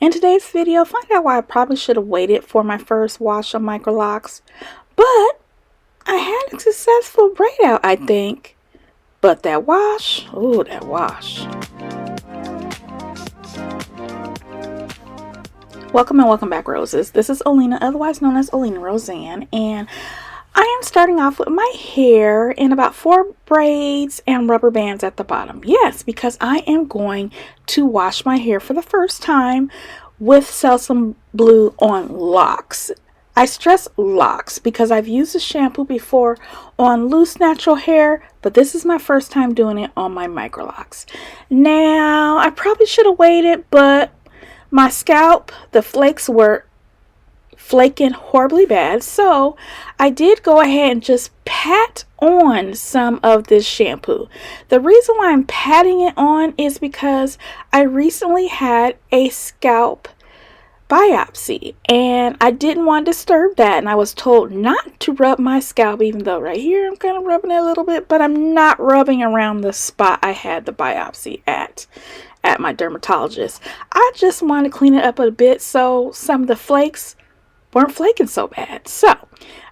In today's video, find out why I probably should have waited for my first wash of MICROLOCs, but I had a successful braid out, I think. But that wash, ooh, that wash. Welcome and welcome back, roses. This is Olena, otherwise known as OlenaRosanne, and I am starting off with my hair in about 4 braids and rubber bands at the bottom. Yes, because I am going to wash my hair for the first time with Selsum Blue on locks. I stress locks because I've used the shampoo before on loose natural hair, but this is my first time doing it on my MICROLOCs. Now, I probably should have waited, but my scalp, the flakes were flaking horribly bad, so I did go ahead and just pat on some of this shampoo. The reason why I'm patting it on is because I recently had a scalp biopsy and I didn't want to disturb that, and I was told not to rub my scalp, even though right here I'm kind of rubbing it a little bit, but I'm not rubbing around the spot I had the biopsy at my dermatologist. I just want to clean it up a bit so some of the flakes weren't flaking so bad. So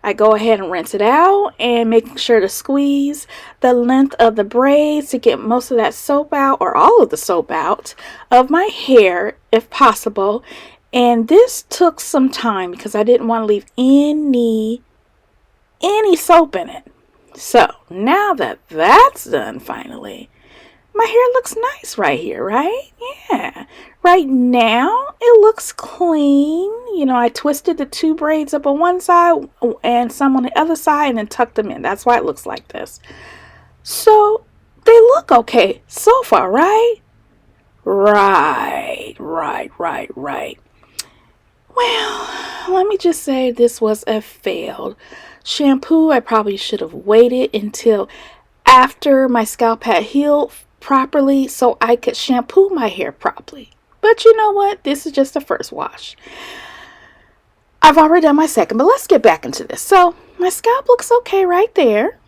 I go ahead and rinse it out and making sure to squeeze the length of the braids to get most of that soap out, or all of the soap out of my hair if possible. And this took some time because I didn't want to leave any soap in it. So now that that's done, finally, my hair looks nice right here, right? Yeah. Right now, it looks clean. You know, I twisted the 2 braids up on one side and some on the other side and then tucked them in. That's why it looks like this. So, they look okay so far, right? Right. Well, let me just say this was a failed shampoo. I probably should have waited until after my scalp had healed properly so I could shampoo my hair properly. But you know what? This is just the first wash. I've already done my second, but let's get back into this. So my scalp looks okay right there.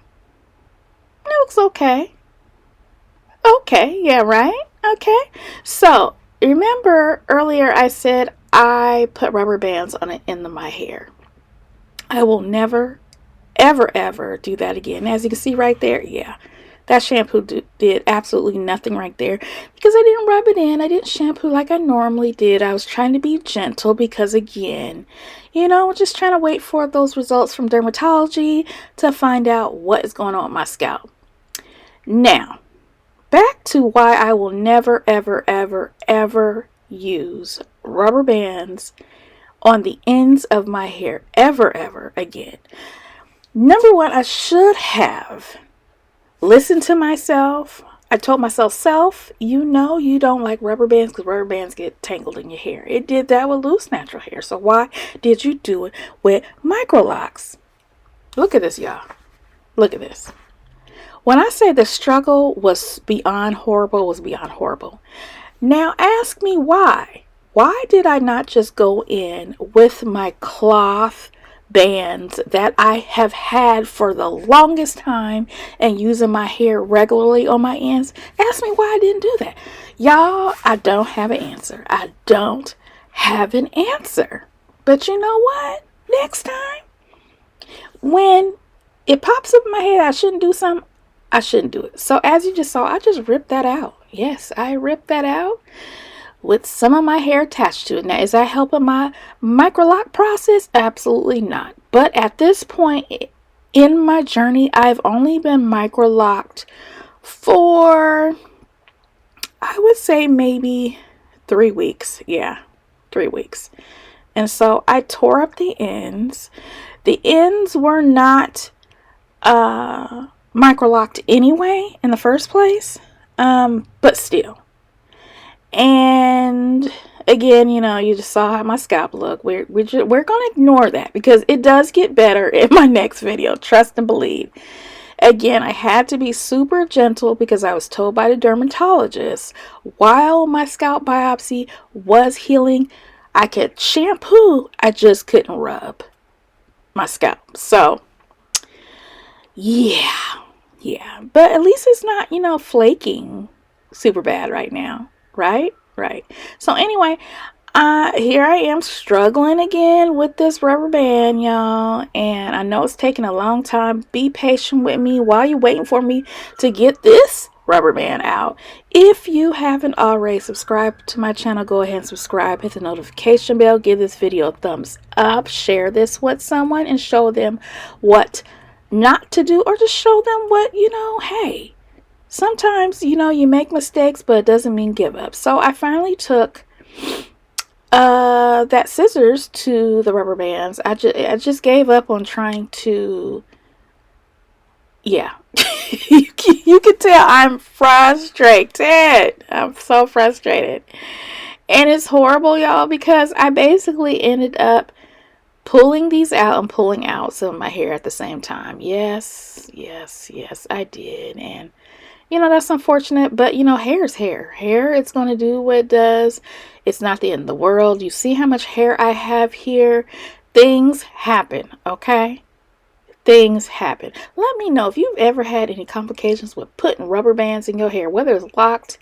It looks okay. Okay, yeah, right? Okay. So remember earlier I said I put rubber bands on the end of my hair. I will never, ever do that again. As you can see right there, yeah. That shampoo did absolutely nothing right there because I didn't rub it in. I didn't shampoo like I normally did. I was trying to be gentle because, again, you know, just trying to wait for those results from dermatology to find out what is going on with my scalp. Now, back to why I will never, ever use rubber bands on the ends of my hair ever again. Number one, I should have listen to myself. I told myself, self, you know you don't like rubber bands because rubber bands get tangled in your hair. It did that with loose natural hair. So why did you do it with MICROLOCs? Look at this, y'all. Look at this. When I say the struggle was beyond horrible, Now ask me why. Why did I not just go in with my cloth bands that I have had for the longest time and using my hair regularly on my ends? Ask me why I didn't do that. Y'all, I don't have an answer. I don't have an answer. But you know what? Next time, when it pops up in my head I shouldn't do something, I shouldn't do it. So as you just saw, I just ripped that out. Yes, I ripped that out with some of my hair attached to it. Now, is that helping my MICROLOC process? Absolutely not. But at this point in my journey, I've only been MICROLOCed for, I would say, maybe 3 weeks. Yeah, 3 weeks. And so I tore up the ends. The ends were not MICROLOCed anyway in the first place, but still. And again, you know, you just saw how my scalp looked. We're going to ignore that because it does get better in my next video. Trust and believe. Again, I had to be super gentle because I was told by the dermatologist while my scalp biopsy was healing, I could shampoo, I just couldn't rub my scalp. So, yeah. But at least it's not, you know, flaking super bad right now. Right. So anyway, Here I am struggling again with this rubber band, y'all, and I know it's taking a long time. Be patient with me while you're waiting for me to get this rubber band out. If you haven't already subscribed to my channel, go ahead and subscribe, hit the notification bell, give this video a thumbs up, share this with someone and show them what not to do, or just show them what, hey, sometimes, you make mistakes, but it doesn't mean give up. So I finally took that scissors to the rubber bands. I just gave up on trying to, yeah. You can tell I'm frustrated. I'm so frustrated. And it's horrible, y'all, because I basically ended up pulling these out and pulling out some of my hair at the same time. Yes, I did. And that's unfortunate, but hair is hair. Hair, it's going to do what it does. It's not the end of the world. You see how much hair I have here? Things happen, okay? Things happen. Let me know if you've ever had any complications with putting rubber bands in your hair, whether it's locked,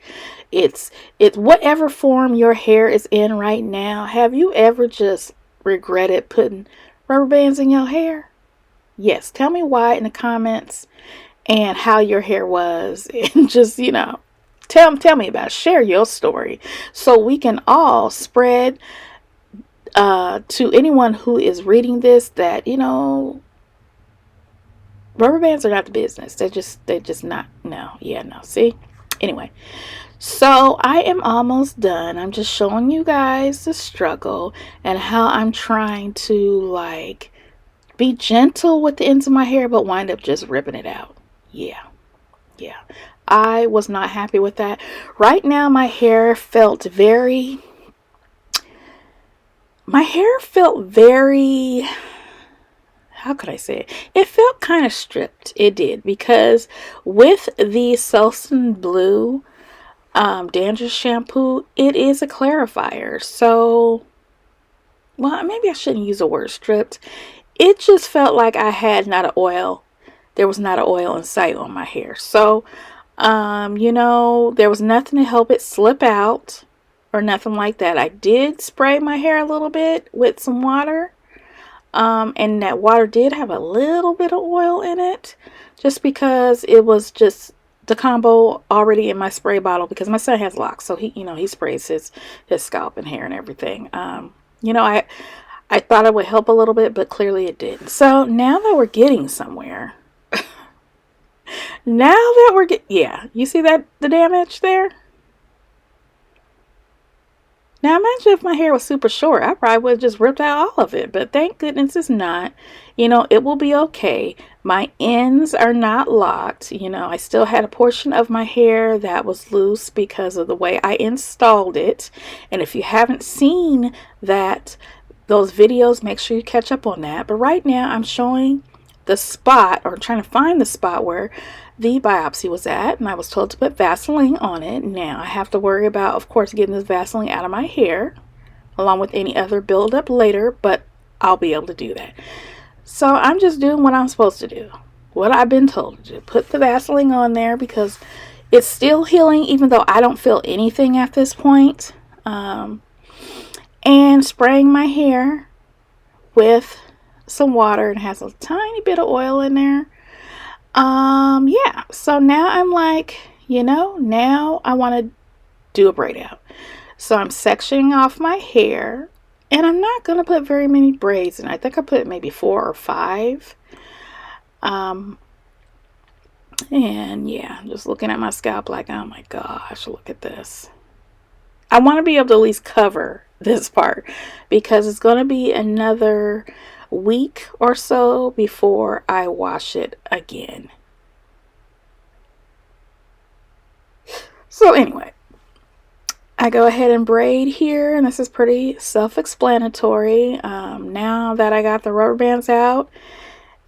it's whatever form your hair is in right now. Have you ever just regretted putting rubber bands in your hair? Yes, tell me why in the comments, and how your hair was, and just, tell me about it. Share your story so we can all spread to anyone who is reading this that, rubber bands are not the business. They're just not. No. See, anyway, so I am almost done. I'm just showing you guys the struggle and how I'm trying to be gentle with the ends of my hair, but wind up just ripping it out. Yeah. I was not happy with that. Right now, my hair felt very, how could I say it? It felt kind of stripped. It did, because with the Selsun Blue dandruff shampoo, it is a clarifier. So, well, maybe I shouldn't use the word stripped. It just felt like I had not an oil. There was not an oil in sight on my hair. So, there was nothing to help it slip out or nothing like that. I did spray my hair a little bit with some water. And that water did have a little bit of oil in it, just because it was just the combo already in my spray bottle, because my son has locks. So he sprays his scalp and hair and everything. I thought it would help a little bit, but clearly it didn't. So now that we're getting somewhere, you see that the damage there? Now imagine if my hair was super short, I probably would have just ripped out all of it, but thank goodness it's not. It will be okay. My ends are not locked. I still had a portion of my hair that was loose because of the way I installed it. And if you haven't seen those videos, make sure you catch up on that. But right now I'm showing the spot, or trying to find the spot where the biopsy was at, and I was told to put Vaseline on it. Now I have to worry about, of course, getting this Vaseline out of my hair, along with any other buildup later, but I'll be able to do that. So I'm just doing what I'm supposed to do, what I've been told to do. Put the Vaseline on there because it's still healing, even though I don't feel anything at this point. And spraying my hair with some water, and has a tiny bit of oil in there. Yeah, so now I'm like, now I want to do a braid out. So I'm sectioning off my hair, and I'm not going to put very many braids in. I think I put maybe 4 or 5. And yeah, I'm just looking at my scalp like, oh my gosh, look at this. I want to be able to at least cover this part, because it's going to be another week or so before I wash it again. So anyway, I go ahead and braid here, and this is pretty self-explanatory. Now that I got the rubber bands out,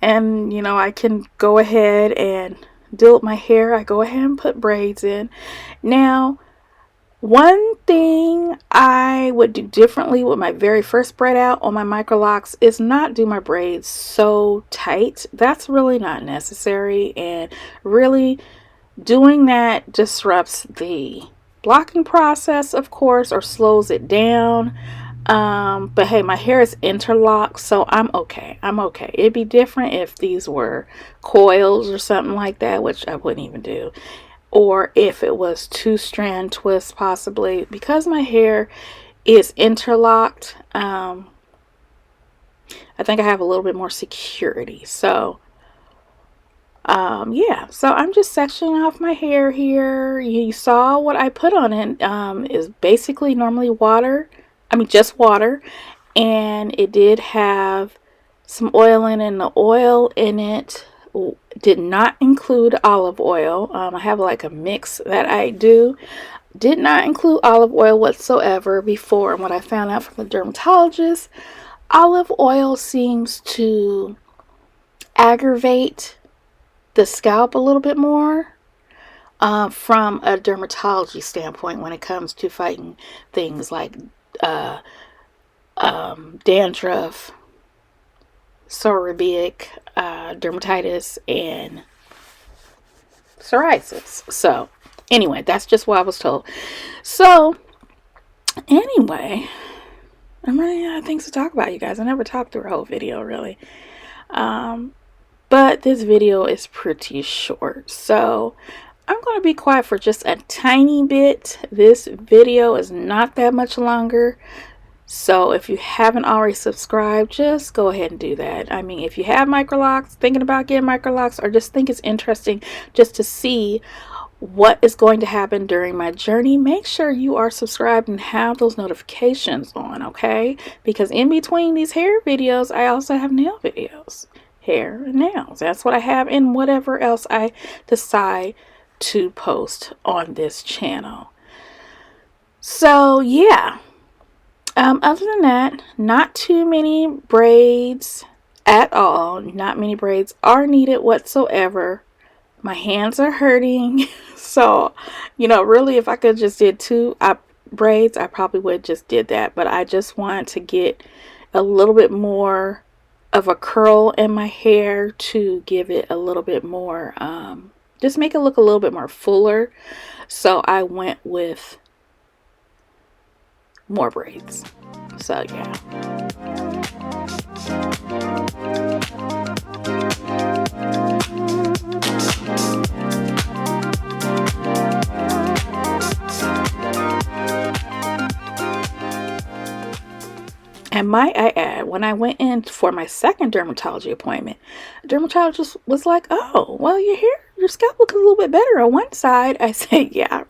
and I can go ahead and deal with my hair, I go ahead and put braids in. Now, one thing I would do differently with my very first braid out on my MICROLOCs is not do my braids so tight. That's really not necessary, and really doing that disrupts the blocking process, of course, or slows it down. But hey, my hair is interlocked, so I'm okay. I'm okay. It'd be different if these were coils or something like that, which I wouldn't even do. Or if it was 2-strand twist, possibly. Because my hair is interlocked, I think I have a little bit more security. So yeah, so I'm just sectioning off my hair here. You saw what I put on it. Is basically normally water. I mean, just water. And it did have some oil in it, and the oil in it did not include olive oil. I have like a mix that I do. Did not include olive oil whatsoever before. And what I found out from the dermatologist, olive oil seems to aggravate the scalp a little bit more from a dermatology standpoint when it comes to fighting things like dandruff, psoriatic dermatitis, and psoriasis. So anyway, that's just what I was told. So anyway, I'm running out of things to talk about, you guys. I never talked through a whole video, really. But this video is pretty short, so I'm going to be quiet for just a tiny bit. This video is not that much longer. So if you haven't already subscribed, just go ahead and do that. I mean, if you have MICROLOCs, thinking about getting MICROLOCs, or just think it's interesting just to see what is going to happen during my journey, make sure you are subscribed and have those notifications on, okay? Because in between these hair videos, I also have nail videos. Hair and nails. That's what I have, and whatever else I decide to post on this channel. So yeah. Other than that, not too many braids at all. Not many braids are needed whatsoever. My hands are hurting. So, you know, really, if I could just did 2 braids, I probably would just did that. But I just wanted to get a little bit more of a curl in my hair to give it a little bit more, just make it look a little bit more fuller. So I went with more braids. So yeah. And might I add, when I went in for my second dermatology appointment, the dermatologist was like, "Oh, well, your scalp looks a little bit better on one side." I say, "Yeah."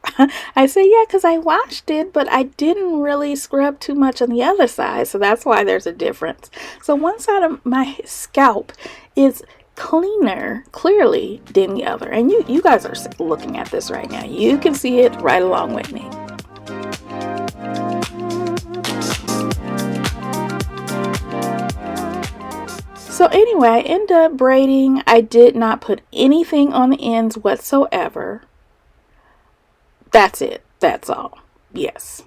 I say, "Yeah, because I washed it, but I didn't really scrub too much on the other side. So that's why there's a difference." So one side of my scalp is cleaner, clearly, than the other. And you guys are looking at this right now. You can see it right along with me. So anyway, I ended up braiding. I did not put anything on the ends whatsoever. That's it. That's all. Yes.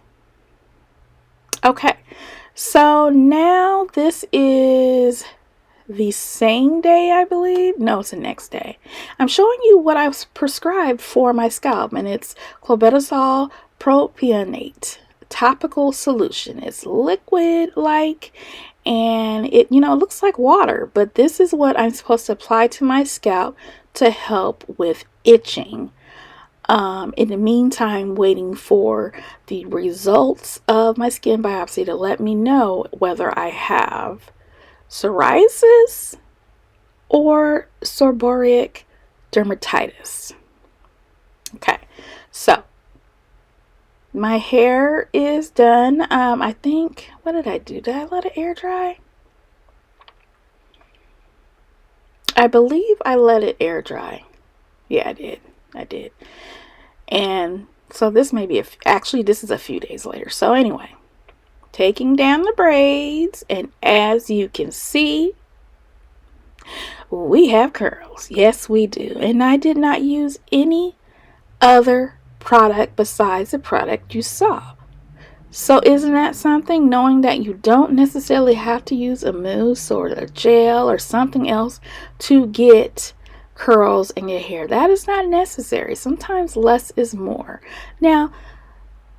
Okay. So now this is the same day, I believe. No, it's the next day. I'm showing you what I was prescribed for my scalp, and it's clobetasol propionate topical solution. It's liquid-like, and it, you know, it looks like water, but this is what I'm supposed to apply to my scalp to help with itching. In the meantime, waiting for the results of my skin biopsy to let me know whether I have psoriasis or seborrheic dermatitis. Okay, so my hair is done. I think, what did I do? Did I let it air dry? I believe I let it air dry. Yeah, I did. And so this may be, actually this is a few days later. So anyway, taking down the braids, and as you can see, we have curls. Yes, we do. And I did not use any other product besides the product you saw. So isn't that something, knowing that you don't necessarily have to use a mousse or a gel or something else to get curls in your hair? That is not necessary. Sometimes less is more. Now,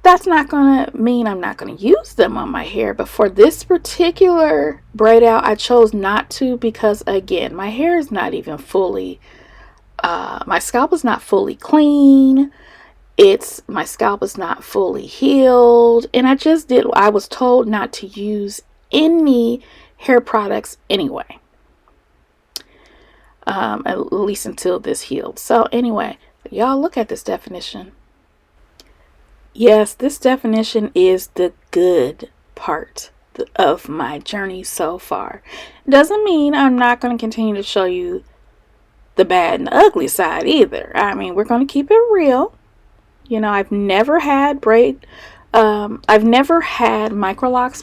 That's not going to mean I'm not going to use them on my hair. But for this particular braid out, I chose not to because, again, my hair is not even fully, my scalp is not fully clean. My scalp is not fully healed. And I was told not to use any hair products anyway. At least until this healed. So anyway, y'all look at this definition. Yes, this definition is the good part of my journey so far. Doesn't mean I'm not going to continue to show you the bad and the ugly side either. I mean, we're going to keep it real. You know, I've never had microlocs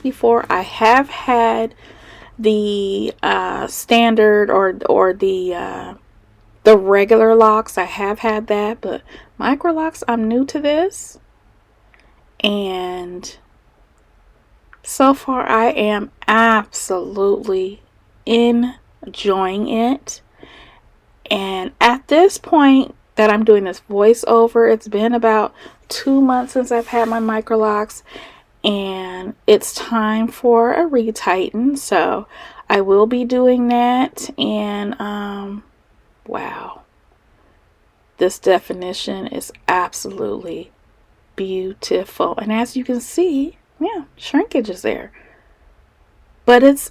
before. I have had the standard or the regular locks. I have had that, but microlocs, I'm new to this. And so far I am absolutely enjoying it. And at this point that I'm doing this voiceover, it's been about 2 months since I've had my microlocs, and it's time for a retighten. So I will be doing that. And wow, this definition is absolutely beautiful. And as you can see, yeah, shrinkage is there, but it's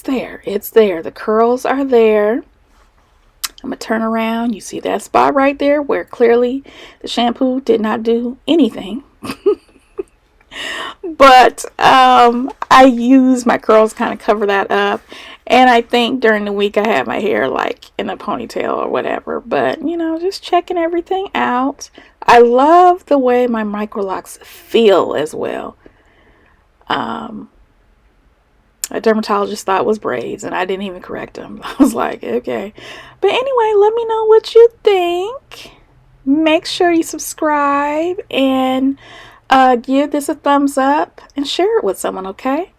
there. It's there. The curls are there. I'm gonna turn around. You see that spot right there where clearly the shampoo did not do anything. But I use my curls, kind of cover that up. And I think during the week I had my hair like in a ponytail or whatever. But, you know, just checking everything out. I love the way my microlocs feel as well. A dermatologist thought it was braids, and I didn't even correct them. I was like, okay. But anyway, let me know what you think. Make sure you subscribe and give this a thumbs up and share it with someone, okay?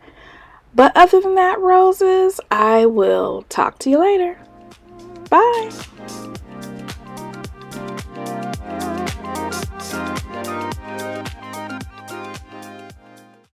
But other than that, roses, I will talk to you later. Bye.